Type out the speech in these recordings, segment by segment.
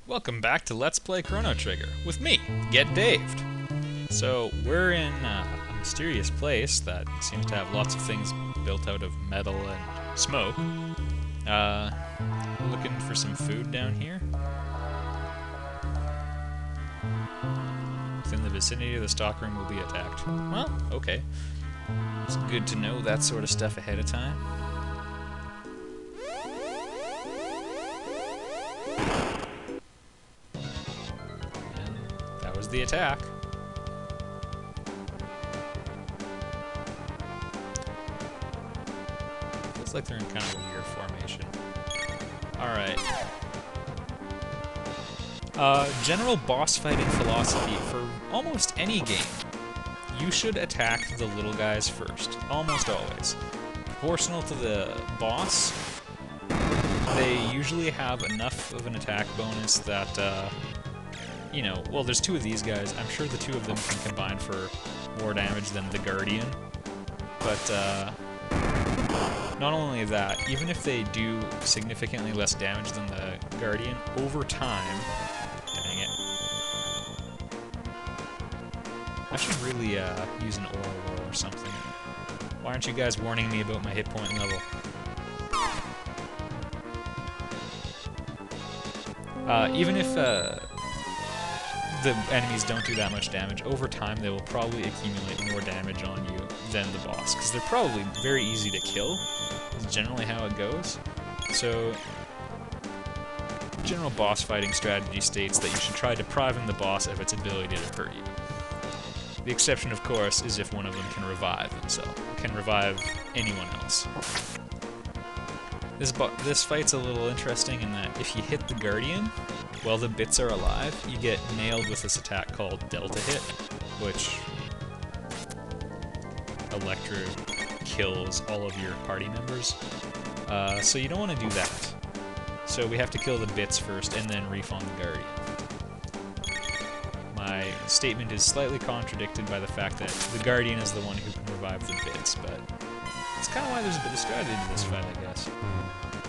Welcome back to Let's Play Chrono Trigger, with me, Get Daved. So, we're in a mysterious place that seems to have lots of things built out of metal and smoke. We're looking for some food down here. Within the vicinity of the stockroom will be attacked. Well, okay. It's good to know that sort of stuff ahead of time. That was the attack. Feels like they're in kind of a weird formation. Alright. General boss fighting philosophy for almost any game. You should attack the little guys first. Almost always. Proportional to the boss, they usually have enough of an attack bonus that, you know, well, there's two of these guys. I'm sure the two of them can combine for more damage than the Guardian. But, not only that, even if they do significantly less damage than the Guardian, over time... Dang it. I should really, use an Aura Whirl or something. Why aren't you guys warning me about my hit point level? Even if, the enemies don't do that much damage, over time they will probably accumulate more damage on you than the boss, because they're probably very easy to kill, is generally how it goes. So, general boss fighting strategy states that you should try depriving the boss of its ability to hurt you. The exception, of course, is if one of them can revive themselves, can revive anyone else. This fight's a little interesting in that if you hit the Guardian while the bits are alive, you get nailed with this attack called Delta Hit, which kills all of your party members. So you don't want to do that. So we have to kill the bits first and then refawn the Guardian. My statement is slightly contradicted by the fact that the Guardian is the one who can revive the bits, but it's kind of why there's a bit of strategy to this fight, I guess.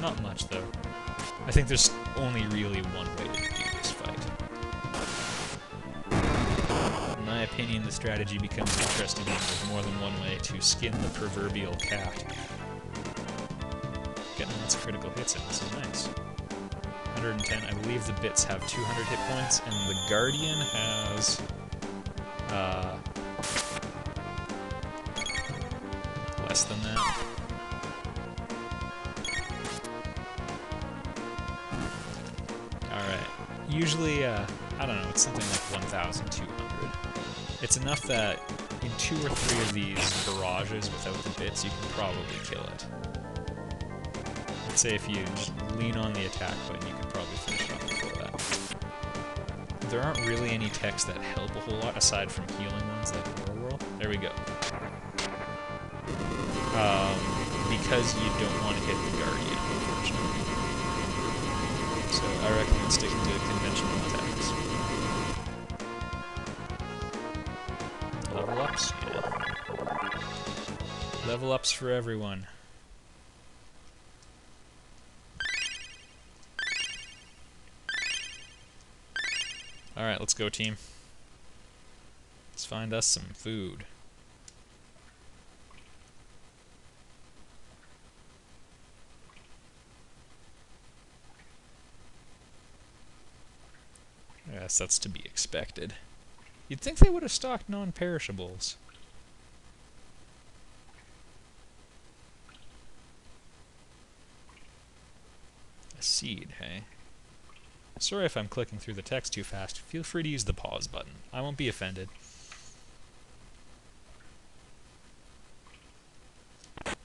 Not much, though. I think there's only really one way to do this fight. In my opinion, the strategy becomes interesting when there's more than one way to skin the proverbial cat. Getting lots of critical hits in this is nice. 110, I believe the bits have 200 hit points, and the Guardian has... less than that. Alright. Usually, I don't know, it's something like 1,200. It's enough that in 2 or 3 of these barrages without the bits, you can probably kill it. Let's say if you just lean on the attack button, you can probably finish it off before that. There aren't really any techs that help a whole lot, aside from healing ones like Aura Whirl. There we go. Because you don't want to hit the Guardian, unfortunately. So I recommend sticking to conventional attacks. Level ups? Yeah. Level ups for everyone. Alright, let's go, team. Let's find us some food. Yes, that's to be expected. You'd think they would have stocked non-perishables. A seed, hey? Sorry if I'm clicking through the text too fast. Feel free to use the pause button. I won't be offended. A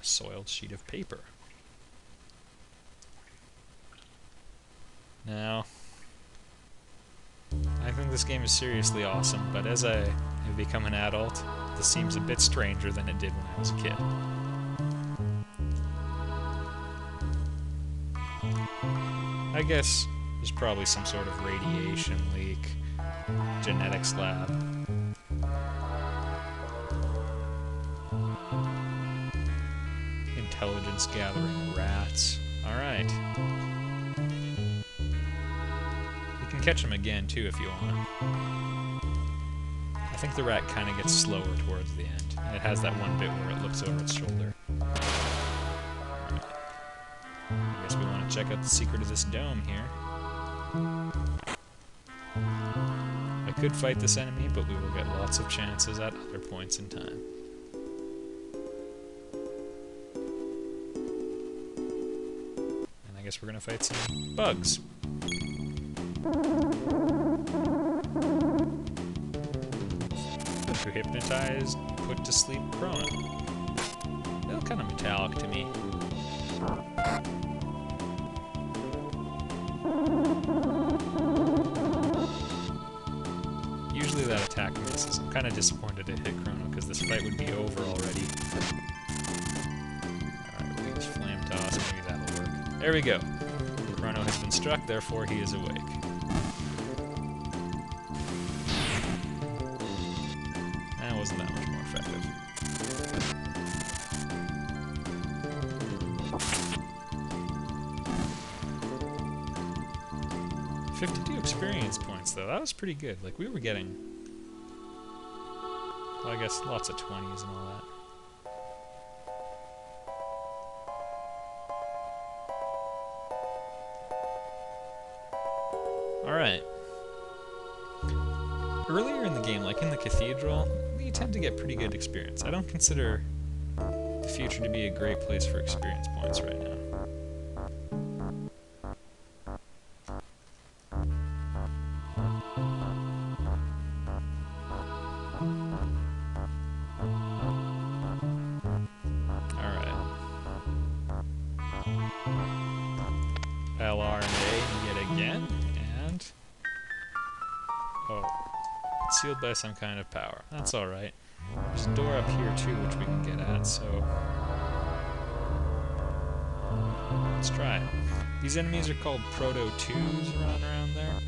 soiled sheet of paper. Now, I think this game is seriously awesome, but as I have become an adult, this seems a bit stranger than it did when I was a kid. I guess there's probably some sort of radiation leak, genetics lab. Intelligence gathering rats. Alright. You can catch him again, too, if you want. I think the rat kind of gets slower towards the end. And it has that one bit where it looks over its shoulder. Alright. I guess we want to check out the secret of this dome here. I could fight this enemy, but we will get lots of chances at other points in time. And I guess we're going to fight some bugs. To hypnotize, put to sleep Chrono. They look kind of metallic to me. Usually that attack misses. I'm kind of disappointed it hit Chrono because this fight would be over already. Alright, we'll use Flame Toss, maybe that'll work. There we go. Chrono has been struck, therefore he is awake. That wasn't that much more effective. $52 experience points, though. That was pretty good. Like, we were getting... well, I guess lots of 20s and all that. Alright. Earlier in the game, like in the Cathedral, you tend to get pretty good experience. I don't consider the future to be a great place for experience points right now. Alright. LR and A yet again, and... oh. It's sealed by some kind of power. That's alright. There's a door up here too which we can get at, so... let's try it. These enemies are called Proto-2s around there.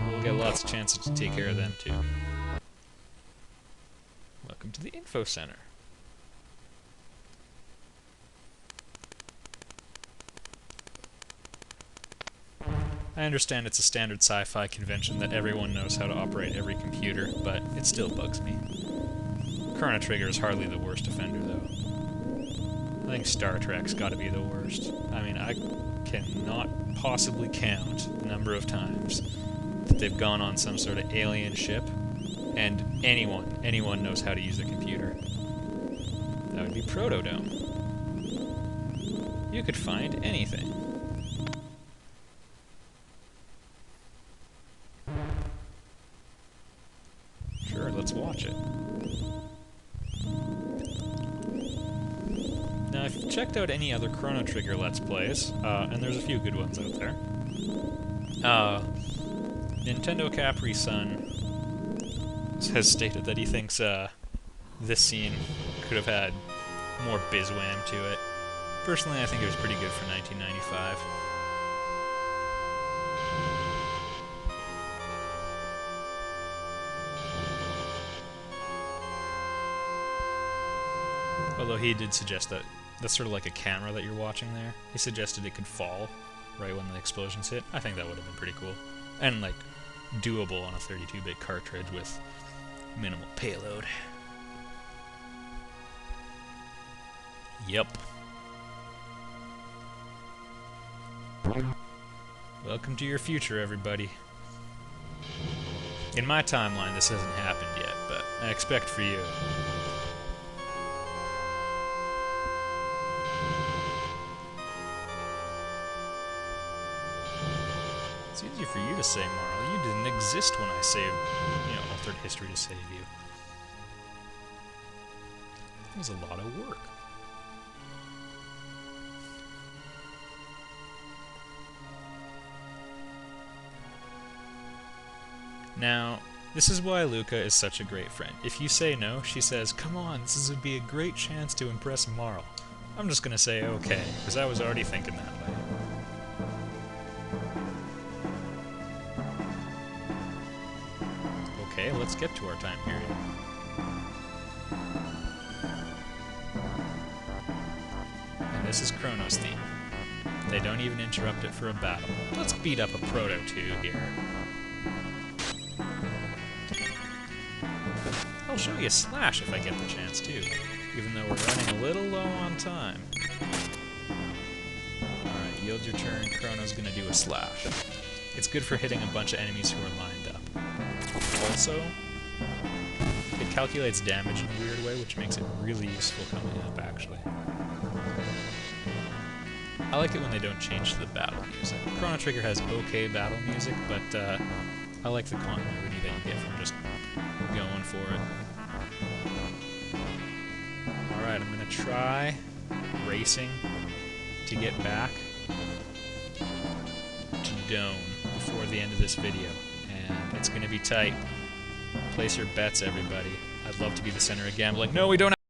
We'll get lots of chances to take care of them too. Welcome to the Info Center. I understand it's a standard sci-fi convention that everyone knows how to operate every computer, but it still bugs me. Chrono Trigger is hardly the worst offender, though. I think Star Trek's gotta be the worst. I mean, I cannot possibly count the number of times that they've gone on some sort of alien ship, and anyone knows how to use a computer. That would be Protodome. You could find anything. Sure, let's watch it. Now, if you've checked out any other Chrono Trigger Let's Plays, and there's a few good ones out there, Nintendo Capri-Sun has stated that he thinks this scene could have had more bizwham to it. Personally, I think it was pretty good for 1995. Although he did suggest that that's sort of like a camera that you're watching there. He suggested it could fall right when the explosions hit. I think that would have been pretty cool. And, like, doable on a 32-bit cartridge with minimal payload. Yep. Welcome to your future, everybody. In my timeline, this hasn't happened yet, but I expect for you. It's easier for you to say, Marl. You didn't exist when I saved, altered history to save you. It was a lot of work. Now, this is why Luca is such a great friend. If you say no, she says, "Come on, this would be a great chance to impress Marl." I'm just gonna say okay, because I was already thinking that way. Okay, let's get to our time period. And this is Chrono's theme. they don't even interrupt it for a battle. Let's beat up a Proto 2 here. I'll show you a slash if I get the chance too, even though we're running a little low on time. Alright, yield your turn. Chrono's gonna do a slash. It's good for hitting a bunch of enemies who are lined up. Also, it calculates damage in a weird way, which makes it really useful coming up, actually. I like it when they don't change the battle music. Chrono Trigger has okay battle music, but I like the continuity that you get from just going for it. Alright, I'm gonna try racing to get back to Dome before the end of this video, and it's gonna be tight. Place your bets, everybody. I'd love to be the center again, but like, no, we don't have